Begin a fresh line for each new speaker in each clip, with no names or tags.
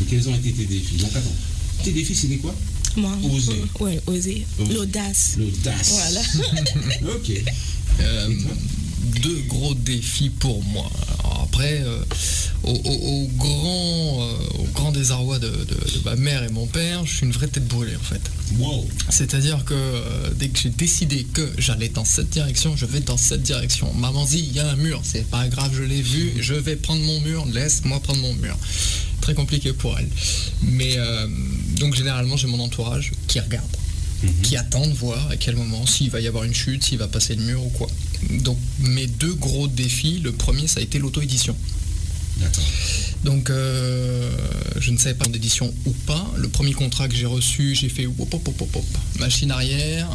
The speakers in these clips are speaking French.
Et quels ont été tes défis? Donc attends, tes défis c'était quoi?
Moi,
Oser.
Ouais, oser. L'audace.
L'audace.
Voilà.
Ok.
Deux gros défis pour moi. Alors après, au grand désarroi de ma mère et mon père, je suis une vraie tête brûlée en fait.
Wow.
C'est-à-dire que dès que j'ai décidé que j'allais dans cette direction, je vais dans cette direction. Maman dit, il y a un mur, c'est pas grave, je l'ai vu, je vais prendre mon mur, laisse-moi prendre mon mur. Très compliqué pour elle. Mais donc généralement, j'ai mon entourage qui regarde, qui attend de voir à quel moment, s'il va y avoir une chute, s'il va passer le mur ou quoi. Donc mes deux gros défis, le premier ça a été l'auto-édition.
D'accord.
Donc je ne savais pas d'édition ou pas. Le premier contrat que j'ai reçu, j'ai fait machine arrière.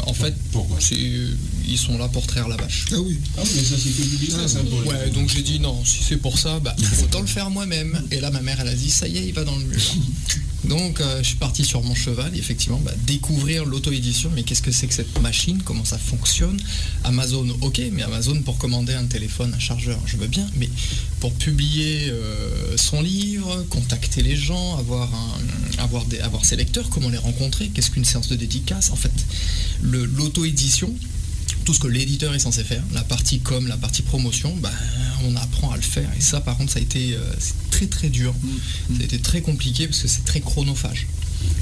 En fait,
pourquoi?
Ils sont là pour traire la vache.
Ah oui. Ah oui, mais ça c'est que du business.
Ouais, donc j'ai dit non, si c'est pour ça, autant le faire moi-même. Et là ma mère elle a dit ça y est, il va dans le mur. Donc je suis parti sur mon cheval et effectivement découvrir l'auto-édition, mais qu'est-ce que c'est que cette machine, comment ça fonctionne. Amazon, ok, mais Amazon pour commander un téléphone, un chargeur, je veux bien, mais pour publier son livre, contacter les gens, avoir ses lecteurs, comment les rencontrer, qu'est-ce qu'une séance de dédicace, en fait l'auto-édition, tout ce que l'éditeur est censé faire, la partie com, la partie promotion, on apprend à le faire. Et ça, par contre, ça a été c'est très très dur. Ça a été très compliqué parce que c'est très chronophage.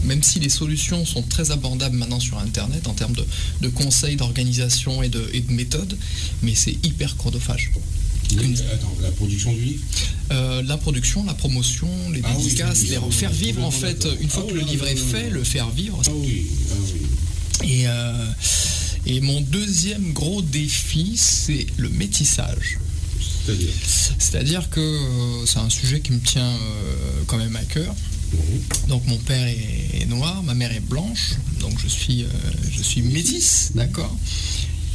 Même si les solutions sont très abordables maintenant sur Internet en termes de conseils, d'organisation et de méthodes, mais c'est hyper chronophage.
Attends, la production du livre?
La production, la promotion, les dédicaces, faire vivre en fait, une fois que le livre est fait, le faire vivre.
Ah oui.
Et mon deuxième gros défi, c'est le métissage. C'est-à-dire que c'est un sujet qui me tient quand même à cœur. Donc mon père est noir, ma mère est blanche, donc je suis métisse, d'accord.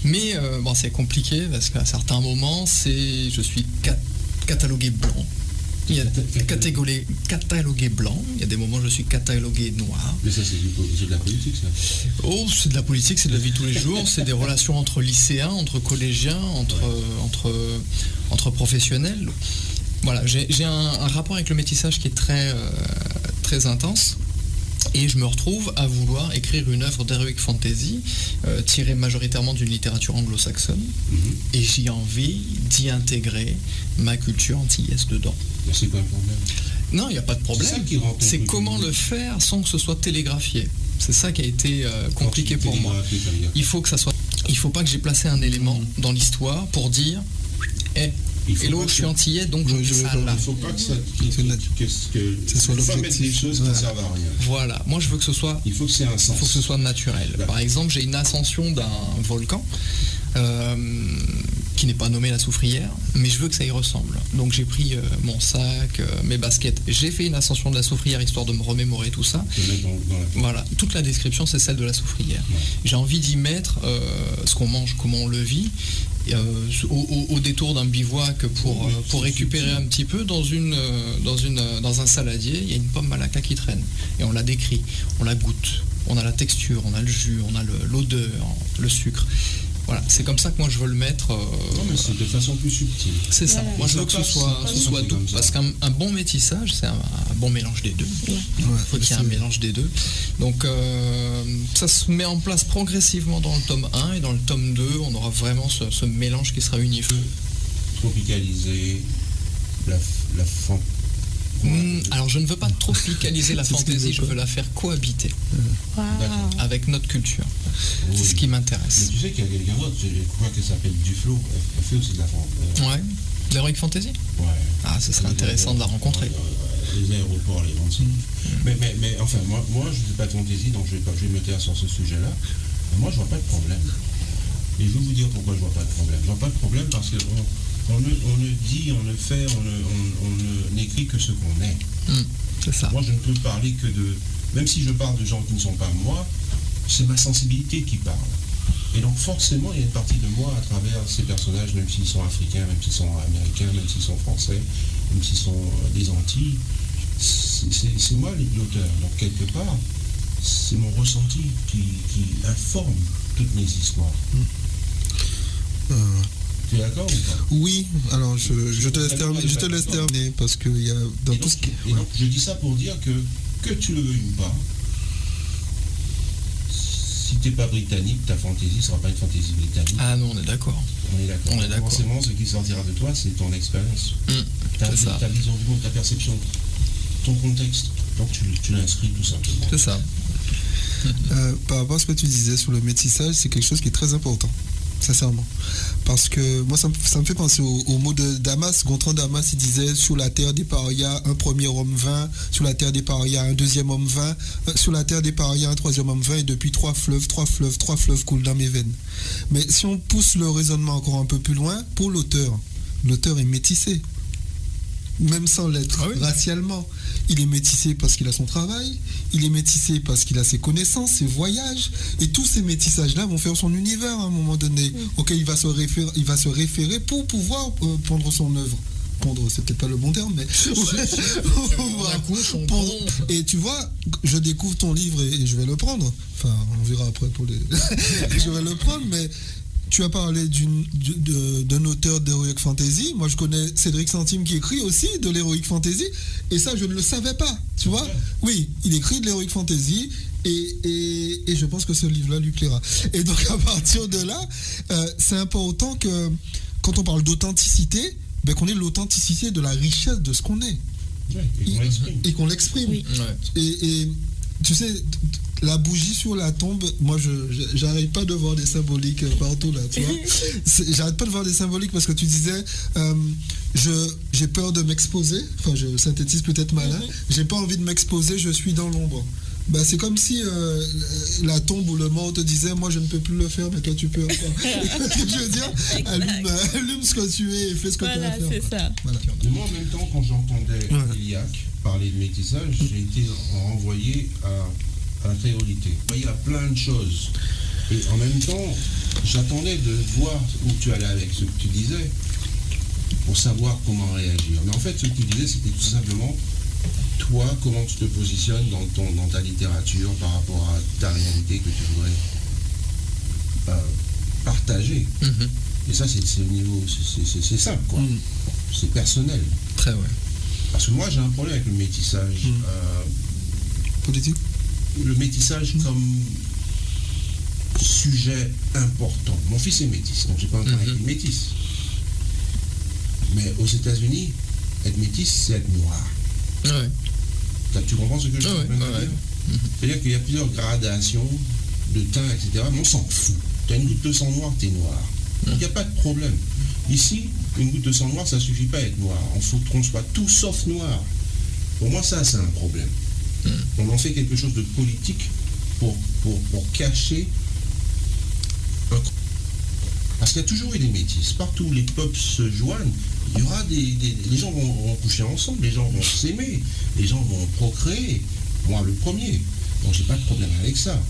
Mais c'est compliqué parce qu'à certains moments, je suis catalogué blanc. Il y a catalogué blanc, il y a des moments où je suis catalogué noir.
Mais ça, c'est de la politique, ça?
Oh, c'est de la politique, c'est de la vie de tous les jours, c'est des relations entre lycéens, entre collégiens, entre professionnels. Voilà, j'ai un rapport avec le métissage qui est très, très intense. Et je me retrouve à vouloir écrire une œuvre d'heroic fantasy tirée majoritairement d'une littérature anglo-saxonne. Et j'ai envie d'y intégrer ma culture antillaise dedans.
Mais c'est quoi le problème?
Non, il n'y a pas de problème. C'est comment le faire sans que ce soit télégraphié. C'est ça qui a été compliqué pour moi. Il faut pas que j'ai placé un élément dans l'histoire pour dire hello, je suis antillais, donc je mets ça là.
Il ne faut pas que ça soit pas mettre des choses qui ne servent à rien.
Voilà, moi je veux que ce soit.
Il faut que c'est un sens.
Il faut que ce soit naturel. Par exemple, j'ai une ascension d'un volcan qui n'est pas nommé la Soufrière, mais je veux que ça y ressemble. Donc j'ai pris mon sac, mes baskets, j'ai fait une ascension de la Soufrière histoire de me remémorer tout ça. Voilà, toute la description c'est celle de la Soufrière. Ouais. J'ai envie d'y mettre ce qu'on mange, comment on le vit. Au détour d'un bivouac pour récupérer un petit peu dans un saladier, il y a une pomme malacca qui traîne et on la décrit, on la goûte, on a la texture, on a le jus, on a l'odeur, le sucre. Voilà, c'est comme ça que moi je veux le mettre.
Non, mais c'est de façon plus subtile.
C'est ça. Moi je veux que ce soit doux. Parce qu'un bon métissage, c'est un bon mélange des deux. Il faut qu'il y ait un mélange des deux. Donc ça se met en place progressivement dans le tome 1 et dans le tome 2, on aura vraiment ce mélange qui sera unifié.
Tropicaliser la fantaisie.
Alors je ne veux pas tropicaliser la fantaisie, je veux la faire cohabiter avec notre culture. C'est ce qui m'intéresse.
Mais tu sais qu'il y a quelqu'un d'autre, je crois qu'elle s'appelle Duflo, elle fait aussi de la fantaisie.
Ouais, l'heroic fantasy.
Ouais.
Ah, ce serait intéressant de la rencontrer.
Les aéroports, les ventes. Mais enfin, moi je ne fais pas de fantaisie, donc je vais me taire sur ce sujet-là. Moi je vois pas de problème. Et je vais vous dire pourquoi je vois pas de problème. Je vois pas de problème parce que on ne dit, on ne fait, on n'écrit que ce qu'on est.
C'est ça.
Moi, je ne peux parler que de... Même si je parle de gens qui ne sont pas moi, c'est ma sensibilité qui parle. Et donc, forcément, il y a une partie de moi à travers ces personnages, même s'ils sont africains, même s'ils sont américains, même s'ils sont français, même s'ils sont des Antilles. C'est moi l'auteur. Donc, quelque part, c'est mon ressenti qui informe toutes mes histoires. Tu es d'accord ou pas?
Oui, alors je te laisse terminer parce que il y a dans tout ce qui...
Et donc, je dis ça pour dire que tu le veuilles ou pas, si tu n'es pas britannique, ta fantaisie ne sera pas une fantaisie britannique.
Ah non, on est d'accord.
On est d'accord. Forcément, ce qui sortira de toi, c'est ton expérience. Ta vision du monde, ta perception, ton contexte. Donc tu l'inscris tout simplement.
C'est ça.
Par rapport à ce que tu disais sur le métissage, c'est quelque chose qui est très important, sincèrement. Parce que moi, ça me fait penser au mot de Damas. Gontran Damas, il disait: sur la terre des parias, un premier homme vint, sur la terre des parias, un deuxième homme vint, sur la terre des parias, un troisième homme vint, et depuis trois fleuves coulent dans mes veines. Mais si on pousse le raisonnement encore un peu plus loin, pour l'auteur est métissé. Même sans l'être racialement. Il est métissé parce qu'il a son travail, il est métissé parce qu'il a ses connaissances, ses voyages, et tous ces métissages-là vont faire son univers à un moment donné, auquel il va se référer pour pouvoir pondre son œuvre. Pondre, c'est peut-être pas le bon terme, mais... Et tu vois, je découvre ton livre et je vais le prendre. Enfin, on verra après pour les... Je vais le prendre, mais... Tu as parlé d'un auteur d'Heroic Fantasy. Moi, je connais Cédric Santime qui écrit aussi de l'Heroic Fantasy. Et ça, je ne le savais pas. Tu vois? Oui, il écrit de l'Heroic Fantasy. Et je pense que ce livre-là lui plaira. Et donc, à partir de là, c'est important que, quand on parle d'authenticité, qu'on ait l'authenticité de la richesse de ce qu'on est. Et qu'on l'exprime. Oui. Et tu sais... La bougie sur la tombe, moi j'arrête pas de voir des symboliques partout là, tu vois. J'arrête pas de voir des symboliques parce que tu disais j'ai peur de m'exposer, enfin je synthétise peut-être mal, hein. J'ai pas envie de m'exposer, je suis dans l'ombre. C'est comme si la tombe ou le mort te disait: moi je ne peux plus le faire, mais toi tu peux. Je veux dire, allume ce que tu es et fais ce que tu as à faire.
C'est ça.
Voilà.
Mais moi en même temps, quand j'entendais Iliac parler de métissage, j'ai été renvoyé à la créolité. Il y a plein de choses. Et en même temps, j'attendais de voir où tu allais avec ce que tu disais pour savoir comment réagir. Mais en fait, ce que tu disais, c'était tout simplement toi, comment tu te positionnes dans ta littérature par rapport à ta réalité que tu voudrais partager. Et ça, c'est au niveau, c'est simple, quoi. C'est personnel.
Très,
Parce que moi, j'ai un problème avec le métissage.
Politique.
Le métissage comme sujet important. Mon fils est métis, donc j'ai pas un problème avec une métisse. Mais aux États-Unis, être métis, c'est être noir. Tu comprends ce que je veux dire? C'est-à-dire qu'il y a plusieurs gradations de teint, etc. Mais on s'en fout. Tu as une goutte de sang noir, tu es noir. Donc il n'y a pas de problème. Ici, une goutte de sang noir, ça ne suffit pas à être noir. Il faut qu'on soit tout sauf noir. Pour moi, ça, c'est un problème. On en fait quelque chose de politique pour cacher parce qu'il y a toujours eu des métis. Partout où les peuples se joignent, il y aura les gens vont coucher ensemble, les gens vont s'aimer, les gens vont procréer. Moi, le premier. Donc, j'ai pas de problème avec ça.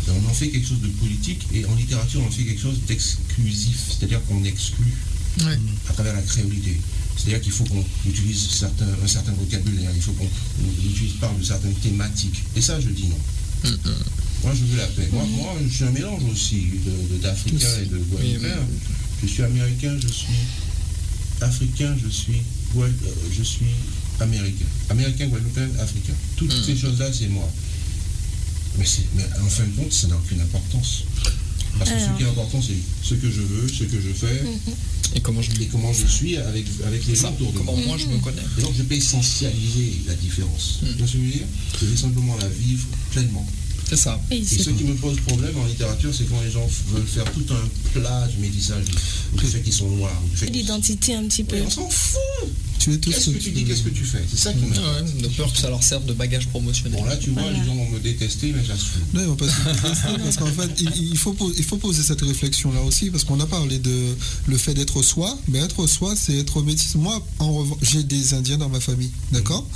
Mais on en fait quelque chose de politique et en littérature, on en fait quelque chose d'exclusif. C'est-à-dire qu'on exclut à travers la créolité. C'est-à-dire qu'il faut qu'on utilise un certain vocabulaire, il faut qu'on parle de certaines thématiques. Et ça, je dis non. Moi, je veux la paix. Moi, je suis un mélange aussi d'Africain et de Guadeloupéen. Je suis américain, je suis africain, je suis américain. Américain, Guadeloupéen, africain. Toutes ces choses-là, c'est moi. Mais en fin de compte, ça n'a aucune importance. Parce que ce qui est important, c'est ce que je veux, ce que je fais,
et comment je
suis avec les gens autour de moi.
Comment moi je me connais.
Et donc je peux essentialiser la différence. Tu vois ce que je veux dire? Je vais simplement la vivre pleinement.
C'est ça.
Et ce qui me pose problème en littérature, c'est quand les gens veulent faire tout un plat du métissage, du fait qu'ils sont noirs.
L'identité un petit peu.
On s'en fout.
Qu'est-ce
que tu dis, qu'est-ce que tu fais? C'est ça qui m'intéresse.
De peur que ça leur serve de bagage promotionnel.
Bon là tu vois, les gens vont me détester, mais j'assume.
Non, ils vont pas se détester parce qu'en fait, il faut poser cette réflexion-là aussi, parce qu'on a parlé de le fait d'être soi, mais être soi, c'est être métis. Moi, en revanche, j'ai des Indiens dans ma famille, d'accord?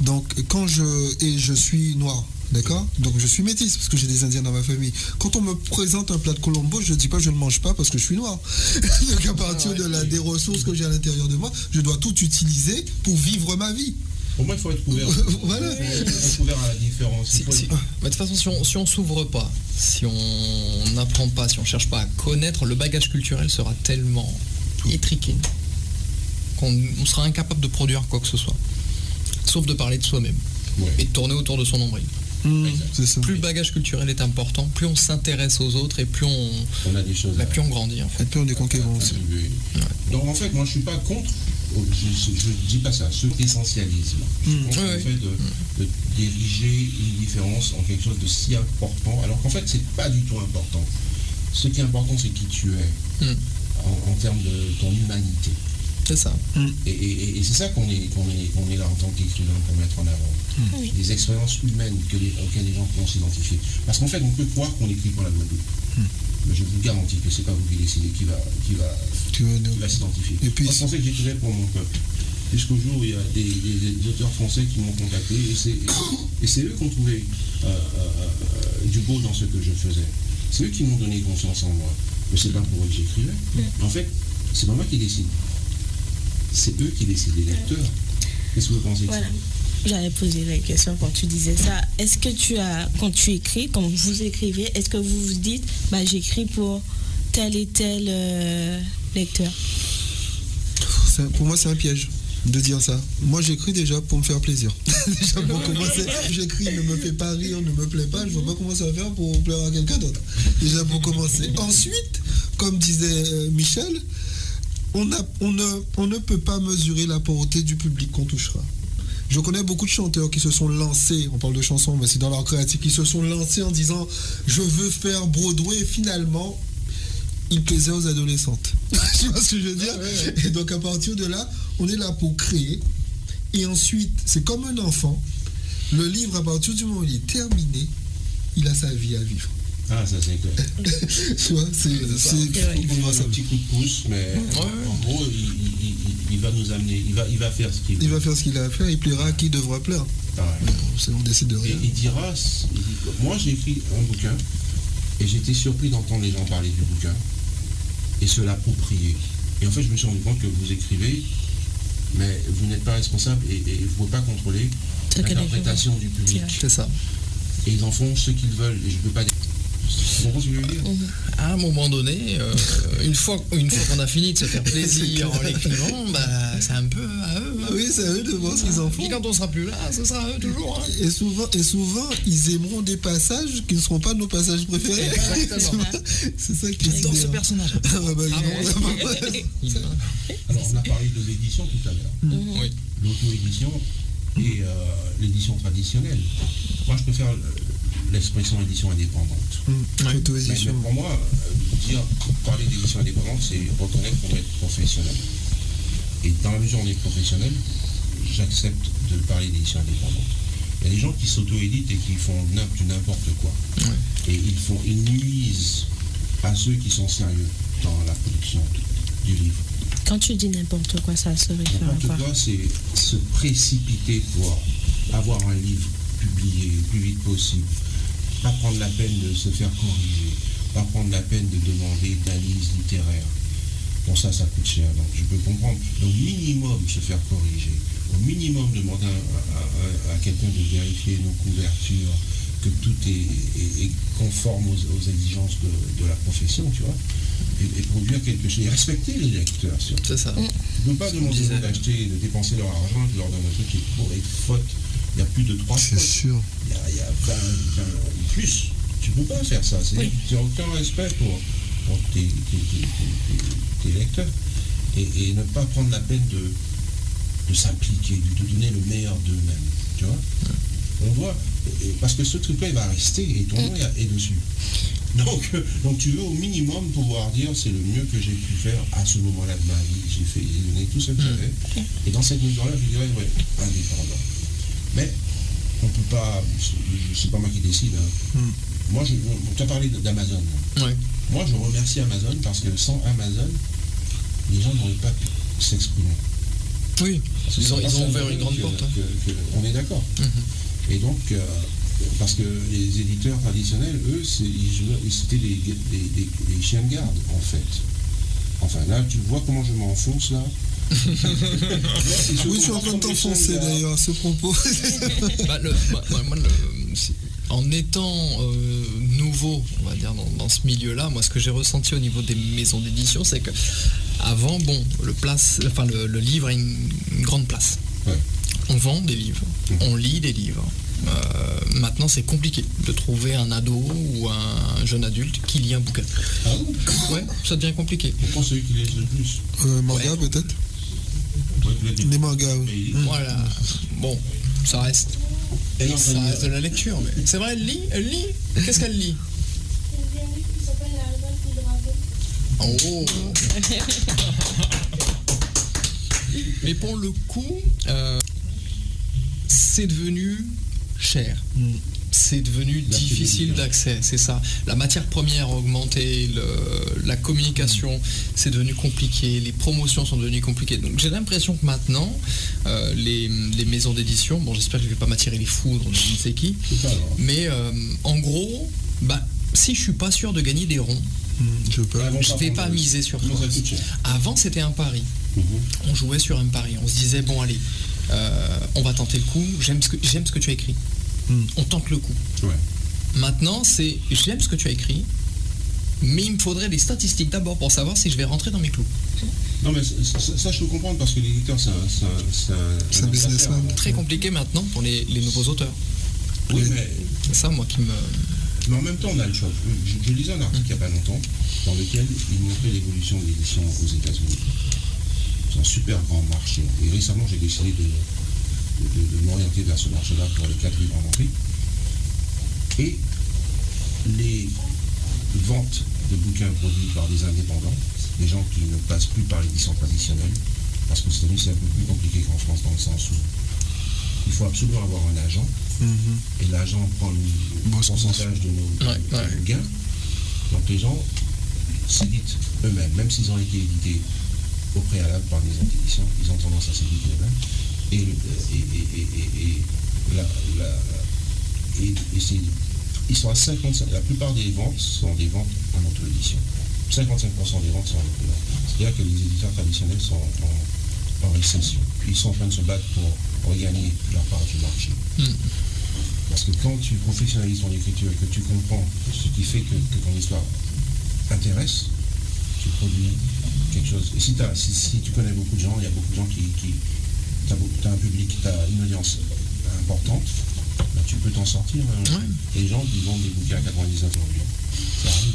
Donc quand je suis noir. D'accord? Donc je suis métisse parce que j'ai des Indiens dans ma famille. Quand on me présente un plat de Colombo, je ne dis pas je ne mange pas parce que je suis noir. Donc à partir des ressources que j'ai à l'intérieur de moi, je dois tout utiliser pour vivre ma vie.
Pour moi, il faut être ouvert.
Voilà.
Il faut être ouvert à la différence.
De toute façon, si on s'ouvre pas, si on n'apprend pas, si on cherche pas à connaître, le bagage culturel sera tellement étriqué, qu'on sera incapable de produire quoi que ce soit, sauf de parler de soi-même
Ouais.
et de tourner autour de son nombril.
C'est ça.
Plus le bagage culturel est important, plus on s'intéresse aux autres et plus
On a des choses
plus on grandit en fait.
Et puis on est conquérant aussi.
attribuer. Donc en fait, moi je suis pas contre, je ne dis pas ça, ce essentialisme. Je suis contre
Ouais,
le
ouais.
fait de diriger une différence en quelque chose de si important, alors qu'en fait c'est pas du tout important. Ce qui est important, c'est qui tu es en termes de ton humanité.
C'est ça.
Et c'est ça qu'on est là en tant qu'écrivain pour mettre en avant.
Oui.
Des expériences humaines auxquelles les gens pourront s'identifier. Parce qu'en fait, on peut croire qu'on écrit pour la Guadeloupe. Mais je vous garantis que c'est pas vous qui décidez qui va s'identifier.
Et puis-
Moi, je pensais que j'écrivais pour mon peuple. Jusqu'au jour où il y a des auteurs français qui m'ont contacté et c'est eux qui ont trouvé du beau dans ce que je faisais. C'est eux qui m'ont donné confiance en moi. Mais c'est pas pour eux que j'écrivais. En fait, c'est pas moi qui décide. C'est eux qui décident, les lecteurs. Qu'est-ce que vous pensez de ça?
Voilà. J'avais posé la question quand tu disais ça. Est-ce que quand tu écris, quand vous écrivez, est-ce que vous vous dites, j'écris pour tel et tel lecteur?
Pour moi, c'est un piège de dire ça. Moi, j'écris déjà pour me faire plaisir. Déjà pour commencer, j'écris, ne me fait pas rire, ne me plaît pas, je ne vois pas comment ça va faire pour plaire à quelqu'un d'autre. Déjà pour commencer. Ensuite, comme disait Michel, on ne peut pas mesurer la portée du public qu'on touchera. Je connais beaucoup de chanteurs qui se sont lancés, on parle de chansons, mais c'est dans leur créativité, qui se sont lancés en disant je veux faire Broadway, et finalement, ils plaisaient aux adolescentes. Tu vois ce que je veux dire? Et donc à partir de là, on est là pour créer. Et ensuite, c'est comme un enfant. Le livre, à partir du moment où il est terminé, il a sa vie à vivre.
Ah, ça c'est clair.
Tu vois,
Il faut prendre un petit coup de pouce, mais en gros, il va nous amener, il va faire ce qu'il veut.
il va faire ce qu'il a à faire, il plaira à qui devra plaire.
Ah ouais.
On décide de
Et
rien.
il dira, moi j'ai écrit un bouquin et j'étais surpris d'entendre les gens parler du bouquin et se l'approprier. Et en fait, je me suis rendu compte que vous écrivez, mais vous n'êtes pas responsable et vous ne pouvez pas contrôler l'interprétation du public.
C'est ça.
Et ils en font ce qu'ils veulent et je ne peux pas. Tu comprends ce que je veux dire?
À un moment donné, une fois qu'on a fini de se faire plaisir en l'écrivant, c'est un peu à eux.
Oui, c'est à eux de voir ce qu'ils en font.
Et quand on sera plus là, ce sera à eux toujours. Hein.
Et souvent, ils aimeront des passages qui ne seront pas nos passages préférés.
Exactement.
C'est ça qui est
Dans ce
bien.
personnage.
Ah bah,
Ah bon.
Alors on a parlé de l'édition tout à l'heure.
Oui.
L'auto-édition et l'édition traditionnelle. Moi je préfère l'expression édition indépendante.
Auto-édition.
Mais pour moi, parler d'édition indépendante, c'est reconnaître qu'on doit être professionnel. Et dans la mesure où on est professionnel, j'accepte de parler d'édition indépendante. Il y a des gens qui s'auto-éditent et qui font du n'importe quoi.
Ouais.
Et ils nuisent à ceux qui sont sérieux dans la production du livre.
Quand tu dis n'importe quoi, ça se réfère à
N'importe
quoi?
quoi, c'est se précipiter pour avoir un livre publié le plus vite possible. Pas prendre la peine de se faire corriger, pas prendre la peine de demander d'analyse littéraire. Bon, ça coûte cher, donc je peux comprendre. Au minimum, se faire corriger. Au minimum, demander à quelqu'un de vérifier nos couvertures, que tout est conforme aux exigences de la profession, tu vois. Et produire quelque chose. Et respecter les lecteurs, surtout.
C'est ça.
Tu ne peux pas demander aux gens d'acheter, de dépenser leur argent, tu leur donnes un truc qui est pour et faute. Il y a plus de 3
C'est
fautes.
sûr.
Il y a 20 plus. Tu ne peux pas faire ça. Tu n'as aucun respect pour tes lecteurs. Et ne pas prendre la peine de s'appliquer, de donner le meilleur d'eux-mêmes. Tu vois? On doit. Parce que ce truc-là, il va rester et ton nom est dessus. Donc tu veux au minimum pouvoir dire c'est le mieux que j'ai pu faire à ce moment-là de ma vie. J'ai donné tout ce que j'avais. Et dans cette mesure-là, je dirais, indépendant. Mais on ne peut pas, c'est pas moi qui décide. Hein. Moi, tu as parlé d'Amazon.
Ouais.
Moi, je remercie Amazon parce que sans Amazon, les gens n'auraient pas pu s'exprimer.
Oui, ils ont ouvert une grande porte.
On est d'accord. Et donc, parce que les éditeurs traditionnels, eux, c'était des chiens de garde, en fait. Enfin, là, tu vois comment je m'enfonce, là.
Oui, je suis en train de t'enfoncer d'ailleurs à ce propos.
Moi, en étant nouveau, on va dire, dans ce milieu-là, moi, ce que j'ai ressenti au niveau des maisons d'édition, c'est que avant, bon, le livre a une grande place.
Ouais.
On vend des livres, on lit des livres. Maintenant, c'est compliqué de trouver un ado ou un jeune adulte qui lit un bouquin.
Ah bon?
Ouais, ça devient compliqué.
Pourquoi celui qui lit le plus?
Manga, peut-être. Des mangas, oui.
Voilà. Bon, ça reste. Ça reste de la lecture. Mais c'est vrai, elle lit. Qu'est-ce qu'elle lit?
Il y a un livre qui s'appelle La révolte du dragon.
Oh. Mais pour le coup, c'est devenu cher. C'est devenu difficile d'accès, c'est ça. La matière première a augmenté, la communication, c'est devenu compliqué, les promotions sont devenues compliquées. Donc j'ai l'impression que maintenant, les maisons d'édition, bon, j'espère que je ne vais pas m'attirer les foudres de je ne sais qui, mais en gros, si je suis pas sûr de gagner des ronds, je ne vais pas miser sur ça. Avant, c'était un pari. On jouait sur un pari. On se disait, bon, allez, on va tenter le coup. J'aime ce que tu as écrit. On tente le coup.
Ouais.
Maintenant, c'est j'aime ce que tu as écrit, mais il me faudrait des statistiques d'abord pour savoir si je vais rentrer dans mes clous.
Non, mais ça, je peux comprendre parce que l'éditeur, c'est
un businessman.
Très compliqué maintenant pour les nouveaux auteurs.
Oui, mais.
C'est ça, moi, qui me.
Mais en même temps, on a le choix. Je lisais un article il n'y a pas longtemps dans lequel il montrait l'évolution de l'édition aux États-Unis. C'est un super grand marché. Et récemment, j'ai décidé de m'orienter vers ce marché-là pour les 4 livres en entrée. Et les ventes de bouquins produits par des indépendants, des gens qui ne passent plus par l'édition traditionnelle, parce que c'est un peu plus compliqué qu'en France dans le sens où il faut absolument avoir un agent, et l'agent prend le pourcentage de nos gains. Donc les gens s'éditent eux-mêmes, même s'ils ont été édités au préalable par des éditions, ils ont tendance à s'éditer eux-mêmes. Ils sont à 55%. La plupart des ventes sont des ventes en auto-édition. 55% des ventes sont en auto-édition. C'est-à-dire que les éditeurs traditionnels sont en récession. Ils sont en train de se battre pour regagner leur part du marché. Parce que quand tu professionnalises ton écriture et que tu comprends ce qui fait que ton histoire intéresse, tu produis quelque chose. Et si tu connais beaucoup de gens, il y a beaucoup de gens qui tu as un public, tu as une audience importante, tu peux t'en sortir. Et les gens qui vendent des bouquins à 99 €, ça arrive.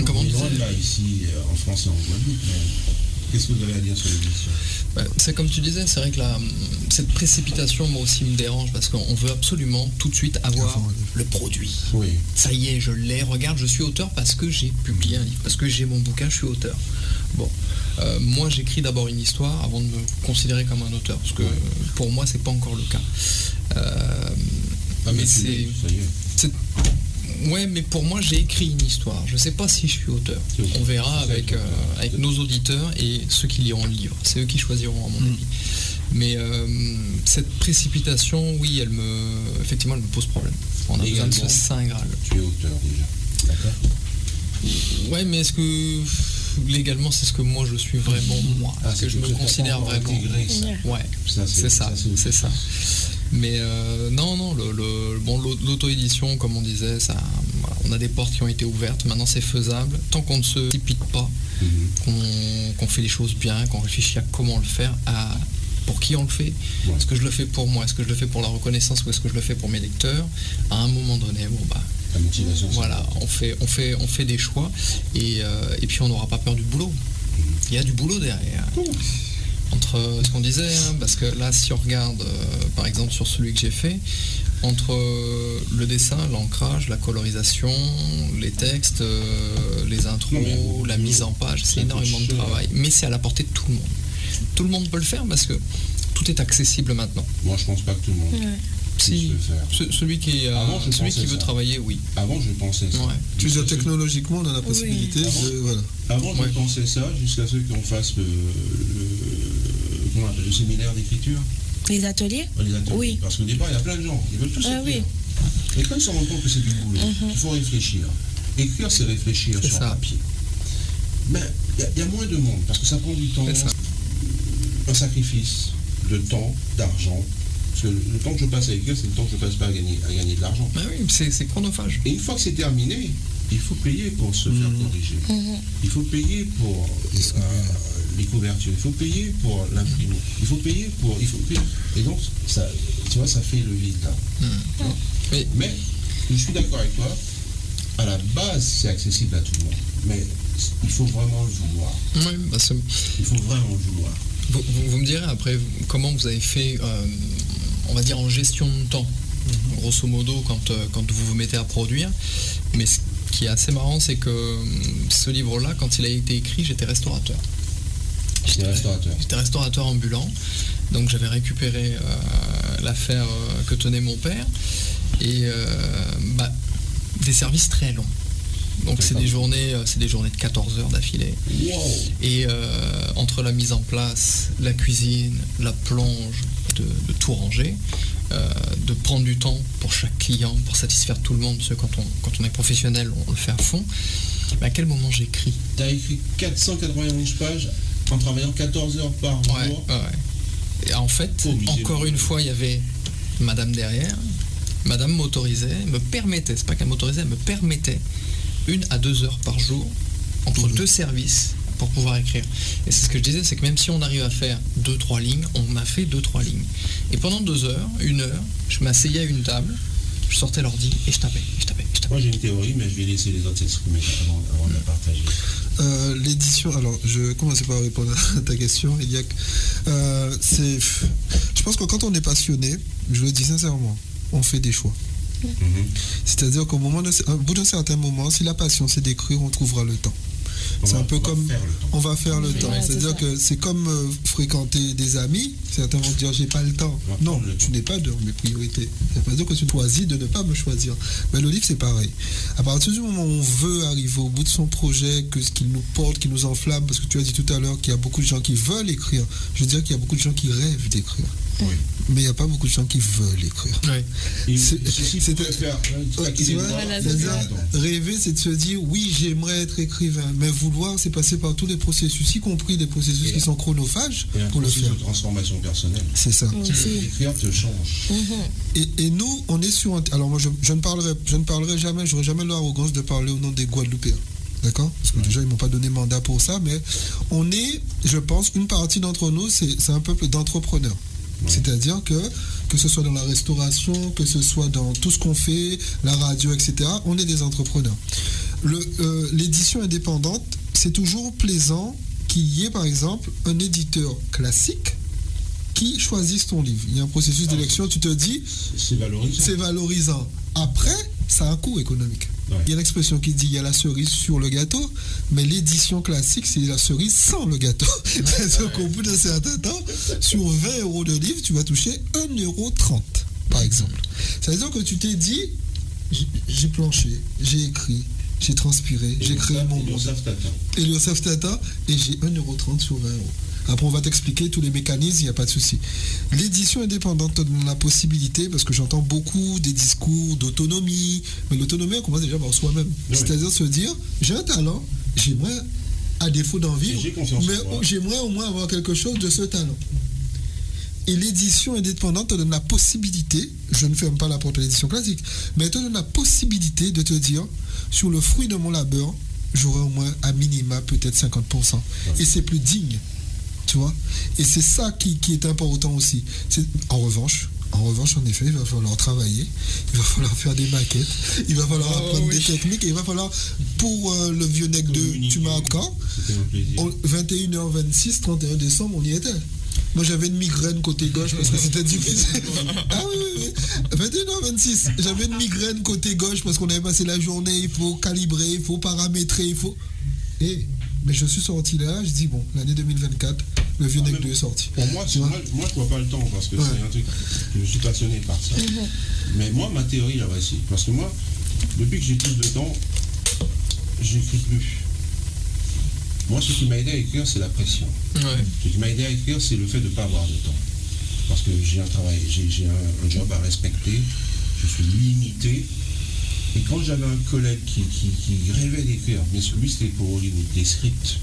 Comment on
disait
disait
là, ici, en France et en Guadeloupe, mais qu'est-ce que vous avez à dire sur l'édition?
C'est comme tu disais, c'est vrai que cette précipitation, moi aussi, me dérange parce qu'on veut absolument tout de suite avoir le produit.
Oui.
Ça y est, je l'ai, regarde, je suis auteur parce que j'ai publié un livre, parce que j'ai mon bouquin, je suis auteur. Bon, moi j'écris d'abord une histoire avant de me considérer comme un auteur, parce que pour moi c'est pas encore le cas. Mais c'est ouais, mais pour moi j'ai écrit une histoire. Je sais pas si je suis auteur. On verra avec nos auditeurs et ceux qui liront le livre. C'est eux qui choisiront à mon avis. Mais cette précipitation, oui, effectivement, elle me pose problème. On a besoin de ce saint graal.
Tu es auteur déjà, d'accord?
Ouais, mais est-ce que légalement c'est ce que moi je suis vraiment moi? Est-ce que je me considère vraiment? Ouais, c'est ça. Mais non, l'auto-édition, comme on disait, ça, voilà, on a des portes qui ont été ouvertes. Maintenant, c'est faisable. Tant qu'on ne se précipite pas, qu'on fait les choses bien, qu'on réfléchit à comment le faire, pour qui on le fait. Est-ce que je le fais pour moi? Est-ce que je le fais pour la reconnaissance ou est-ce que je le fais pour mes lecteurs? À un moment donné,
la motivation,
voilà, on fait des choix et puis on n'aura pas peur du boulot. Il y a du boulot derrière. Entre ce qu'on disait, parce que là, si on regarde, par exemple, sur celui que j'ai fait, entre le dessin, l'ancrage, la colorisation, les textes, les intros, la mise en page, c'est énormément de travail. Mais c'est à la portée de tout le monde. Tout le monde peut le faire parce que tout est accessible maintenant.
Moi, je pense pas que tout le monde.
Si, celui qui veut travailler, oui.
Avant, je pensais ça.
Ouais.
Tu dis technologiquement, on a la possibilité de... Voilà.
Avant, je pensais ça jusqu'à ce qu'on fasse le séminaire d'écriture.
Les ateliers?
Oui. Parce qu'au départ, il y a plein de gens qui veulent tous écrire. Oui. Et quand ils se rendent compte que c'est du boulot, il faut réfléchir. Écrire, c'est réfléchir sur papier. Mais il y a moins de monde, parce que ça prend du temps, un sacrifice de temps, d'argent, Parce que le temps que je passe à écrire, c'est le temps que je passe pas à gagner de l'argent.
Ah oui, c'est chronophage.
Et une fois que c'est terminé, il faut payer pour se faire corriger. Il faut payer pour les couvertures. Il faut payer pour l'imprimer. Il faut payer. Et donc, ça, tu vois, ça fait le vide là. Mais je suis d'accord avec toi. À la base, c'est accessible à tout le monde. Mais il faut vraiment le vouloir.
Oui, bah
Il faut vraiment le vouloir.
vous me direz après comment vous avez fait, on va dire en gestion de temps, grosso modo, quand vous vous mettez à produire. Mais ce qui est assez marrant, c'est que ce livre-là, quand il a été écrit, j'étais restaurateur. J'étais restaurateur ambulant. Donc j'avais récupéré l'affaire que tenait mon père. Et des services très longs. Donc c'est des journées de 14 heures d'affilée.
Wow.
Et entre la mise en place, la cuisine, la plonge, de tout ranger, de prendre du temps pour chaque client, pour satisfaire tout le monde, parce que quand on est professionnel, on le fait à fond. Mais à quel moment j'écris ?
Tu as écrit 491 pages en travaillant 14 heures par jour.
Ouais. Et en fait, encore une fois, il y avait madame derrière. Madame m'autorisait, me permettait, c'est pas qu'elle m'autorisait, elle me permettait 1 à 2 heures par jour entre deux services pour pouvoir écrire. Et c'est ce que je disais, c'est que même si on arrive à faire 2-3 lignes, on a fait 2-3 lignes. Et pendant 2 heures, 1 heure, je m'asseyais à une table, je sortais l'ordi et je tapais.
Moi j'ai une théorie, mais je vais laisser les autres s'exprimer avant de la partager.
L'édition, alors je vais commencer par répondre à ta question, Eliak. Je pense que quand on est passionné, je le dis sincèrement, on fait des choix. C'est-à-dire qu'au bout d'un certain moment, si la passion c'est d'écrire, on trouvera le temps. C'est un peu comme on va faire le temps. C'est-à-dire que c'est comme fréquenter des amis. Certains vont dire j'ai pas le temps. Non, tu n'es pas dans mes priorités. Ça veut pas dire que tu choisis de ne pas me choisir. Mais le livre c'est pareil. À partir du moment où on veut arriver au bout de son projet, que ce qui nous porte, qui nous enflamme, parce que tu as dit tout à l'heure qu'il y a beaucoup de gens qui veulent écrire. Je veux dire qu'il y a beaucoup de gens qui rêvent d'écrire.
Oui.
Mais il n'y a pas beaucoup de gens qui veulent écrire.
Oui.
Rêver, c'est de se dire oui, j'aimerais être écrivain, mais vouloir, c'est passer par tous les processus, y compris des processus qui sont chronophages pour le faire.
De transformation personnelle.
C'est ça.
Écrire te change.
Et nous, on est sur un. Alors moi, je ne parlerai jamais, j'aurai jamais l'arrogance de parler au nom des Guadeloupéens. D'accord ? Parce que déjà, ils ne m'ont pas donné mandat pour ça, mais on est, je pense, une partie d'entre nous, c'est un peuple d'entrepreneurs. C'est-à-dire que ce soit dans la restauration, que ce soit dans tout ce qu'on fait, la radio, etc., on est des entrepreneurs. L'édition indépendante, c'est toujours plaisant qu'il y ait, par exemple, un éditeur classique qui choisisse ton livre. Il y a un processus d'élection, tu te dis, c'est valorisant. Après, ça a un coût économique.
Ouais.
Il y a l'expression qui dit il y a la cerise sur le gâteau, mais l'édition classique, c'est la cerise sans le gâteau. C'est-à-dire qu'au bout d'un certain temps, sur 20 € de livre, tu vas toucher 1,30 € par exemple. Ça veut dire que tu t'es dit, j'ai planché, j'ai écrit, j'ai transpiré, j'ai créé mon monde. Eliosef Tata, et j'ai 1,30 € sur 20 €. Après, on va t'expliquer tous les mécanismes, il n'y a pas de souci. L'édition indépendante te donne la possibilité, parce que j'entends beaucoup des discours d'autonomie, mais l'autonomie, on commence déjà par soi-même. Oui. C'est-à-dire se dire, j'ai un talent, j'aimerais, à défaut d'en vivre, mais j'aimerais au moins avoir quelque chose de ce talent. Et l'édition indépendante te donne la possibilité, je ne ferme pas la porte à l'édition classique, mais elle te donne la possibilité de te dire, sur le fruit de mon labeur, j'aurai au moins à minima peut-être 50%. Oui. Et c'est plus digne. Tu vois, et c'est ça qui est important aussi. En revanche, en effet, il va falloir travailler, il va falloir faire des maquettes, il va falloir apprendre des techniques, et il va falloir, pour le Vieux Nec 2, tu m'as encore, 21h26, 31 décembre, on y était. Moi, j'avais une migraine côté gauche parce que c'était difficile. Ah oui. 21h26, j'avais une migraine côté gauche parce qu'on avait passé la journée, il faut calibrer, il faut paramétrer, il faut... Mais je suis sorti là, je dis bon, l'année 2024, le Vieux Nec 2 est sorti.
Pour moi, je vois pas le temps parce que c'est un truc, je suis passionné par ça. Mais moi, ma théorie là, voici. Parce que moi, depuis que j'ai plus de temps, j'écris plus. Moi, ce qui m'a aidé à écrire, c'est la pression. Ce qui m'a aidé à écrire, c'est le fait de ne pas avoir de temps. Parce que j'ai un travail, j'ai un job à respecter, je suis limité. Et quand j'avais un collègue qui rêvait d'écrire, mais lui c'était pour Hollywood, des scripts,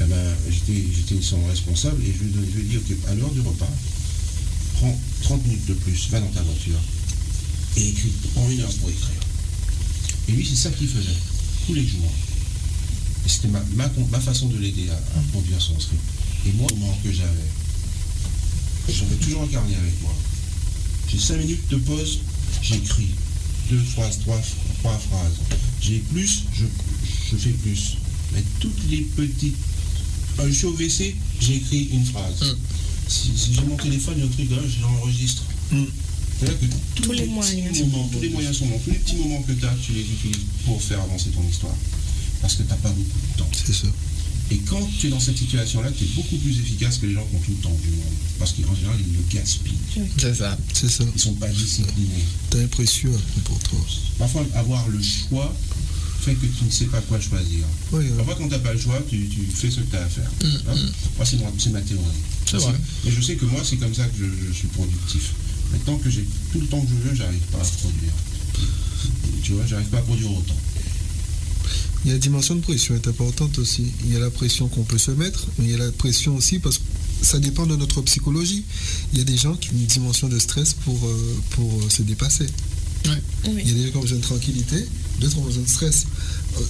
j'étais son responsable et je lui ai dit, ok, à l'heure du repas, prends 30 minutes de plus, va dans ta voiture et écris, prends 1 heure pour écrire. Et lui, c'est ça qu'il faisait, tous les jours. Et c'était ma façon de l'aider à produire son script. Et moi, au moment que j'avais toujours un carnet avec moi. J'ai 5 minutes de pause, j'écris 2 phrases, 3 phrases. J'ai plus, je fais plus. Mais toutes les petites... je suis au WC, j'ai écrit une phrase. Si j'ai mon téléphone, il y a un truc là, je l'enregistre. C'est-à-dire que tous les moyens sont bons. Tous les petits moments que tu as, tu les utilises pour faire avancer ton histoire. Parce que tu n'as pas beaucoup de temps.
C'est ça.
Et quand tu es dans cette situation-là, tu es beaucoup plus efficace que les gens qui ont tout le temps du monde. Parce qu'en général, ils le gaspillent.
C'est ça.
C'est ça.
Ils ne sont pas disciplinés.
T'as l'impression pour toi.
Parfois, avoir le choix fait que tu ne sais pas quoi choisir.
Oui,
Parfois, quand tu n'as pas le choix, tu fais ce que tu as à faire. Moi, c'est ma théorie.
C'est vrai.
Mais je sais que moi, c'est comme ça que je suis productif. Maintenant que j'ai tout le temps que je veux, j'arrive pas à produire. Tu vois, j'arrive pas à produire autant.
Il y a la dimension de pression est importante aussi. Il y a la pression qu'on peut se mettre, mais il y a la pression aussi parce que ça dépend de notre psychologie. Il y a des gens qui ont une dimension de stress pour se dépasser.
Ouais.
Oui.
Il y a des gens qui ont besoin de tranquillité, d'autres ont besoin de stress.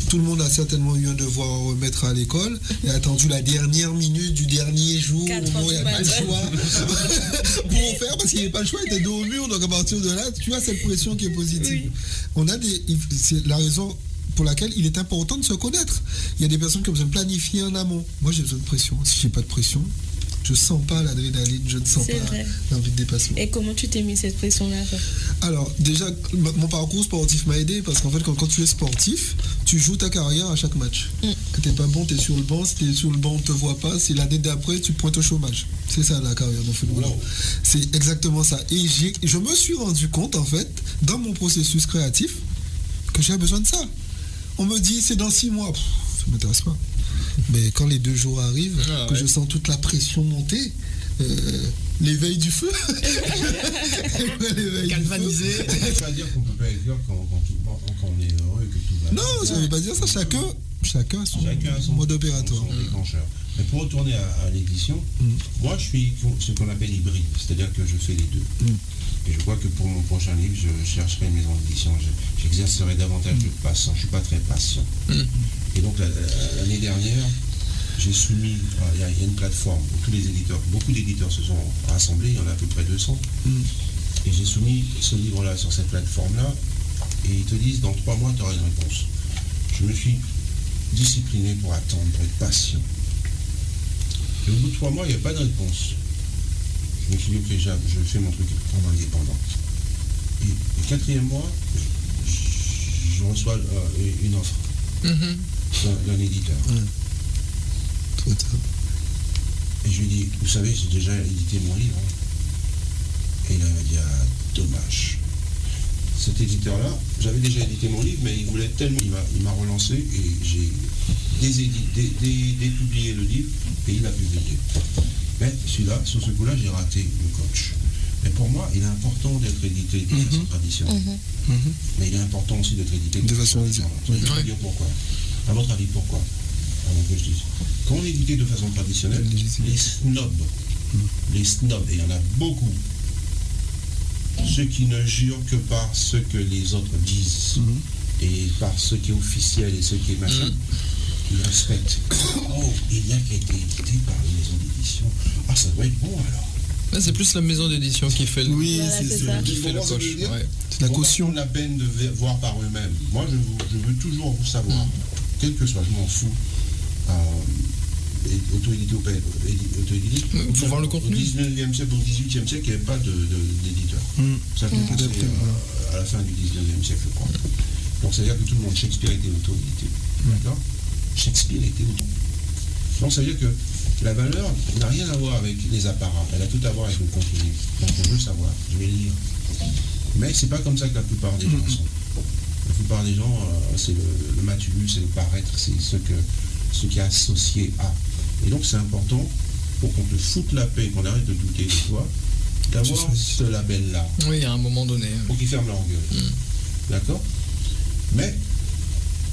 Tout le monde a certainement eu un devoir à remettre à l'école et a attendu la dernière minute du dernier jour où il n'y a pas le choix pour en faire parce qu'il n'y avait pas le choix, il était dos au mur. Donc à partir de là, tu as cette pression qui est positive.
Oui.
C'est la raison pour laquelle il est important de se connaître. Il y a des personnes qui ont besoin de planifier en amont. Moi, j'ai besoin de pression. Si j'ai pas de pression, je sens pas l'adrénaline, je ne sens
C'est
pas
vrai.
l'envie de dépassement.
Et comment tu t'es mis cette pression-là, toi?
Alors, déjà, mon parcours sportif m'a aidé parce qu'en fait, quand tu es sportif, tu joues ta carrière à chaque match. Que t'es pas bon, t'es sur le banc. Si t'es sur le banc, on te voit pas. Si l'année d'après, tu pointes au chômage. C'est ça la carrière dans le football.
Wow.
C'est exactement ça. Et je me suis rendu compte, en fait, dans mon processus créatif, que j'ai besoin de ça. On me dit, c'est dans 6 mois. Ça ne m'intéresse pas. Mais quand les 2 jours arrivent, que je sens toute la pression monter, l'éveil du feu.
Galvanisé.
Ça ne veut pas dire qu'on ne peut pas écrire quand on est heureux et que tout va bien.
Non, ça ne veut pas dire ça. Chacun a son mode opératoire.
Son déclencheur. Mais pour retourner à l'édition, moi je suis ce qu'on appelle hybride, c'est-à-dire que je fais les deux. Et je crois que pour mon prochain livre, je chercherai une maison d'édition, j'exercerai davantage de patience. Je ne suis pas très patient. Et donc l'année dernière, j'ai soumis, il y a une plateforme où tous les éditeurs, beaucoup d'éditeurs se sont rassemblés, il y en a à peu près 200. Et j'ai soumis ce livre-là sur cette plateforme-là, et ils te disent, dans 3 mois, tu auras une réponse. Je me suis discipliné pour attendre, pour être patient. Et au bout de 3 mois, il n'y a pas de réponse. Je me suis dit, ok, je fais mon truc en indépendant. Et le 4e mois, je reçois une offre d'un éditeur. Et je lui dis, vous savez, j'ai déjà édité mon livre. Et là, il m'a dit, ah, dommage. Cet éditeur-là, j'avais déjà édité mon livre, mais il voulait tellement, il m'a relancé et j'ai dépublié le livre et il l'a publié. Mais celui-là, sur ce coup-là, j'ai raté le coach. Mais pour moi, il est important d'être édité de façon traditionnelle. Mais il est important aussi d'être édité de façon différente. Je vais vous dire pourquoi. À votre avis, pourquoi? Avant que je dise. Quand on est édité de façon traditionnelle, les snobs, et il y en a beaucoup, ceux qui ne jurent que par ce que les autres disent et par ce qui est officiel et ce qui est machin, ils respectent. Oh, il y a qui a été édité par une maison d'édition. Ah, ça doit être bon alors.
Là, c'est plus la maison d'édition qui fait le,
Voilà, c'est ça.
qui fait la poche. Ouais.
C'est la caution.
Ils la peine de voir par eux-mêmes. Moi, je veux toujours vous savoir, quel que soit, je m'en fous. Auto-édité ou pas auto-édité.
Il faut voir le contenu.
Au 19e siècle, au 18e siècle, il n'y avait pas d'éditeur. Ça a commencé à la fin du 19e siècle, je crois. Donc, c'est-à-dire que tout le monde, Shakespeare était auto-édité. D'accord? Shakespeare était auto-édité. Donc, ça veut dire que la valeur n'a rien à voir avec les apparats. Elle a tout à voir avec le contenu. Donc, je veux savoir. Je vais lire. Mais c'est pas comme ça que la plupart des gens sont. La plupart des gens, c'est le matulus, c'est le paraître, c'est ce qui est associé à. Et donc c'est important, pour qu'on te foute la paix, qu'on arrête de douter de toi, d'avoir ce label-là.
Oui, à un moment donné.
Pour qu'ils ferment leur gueule. D'accord? Mais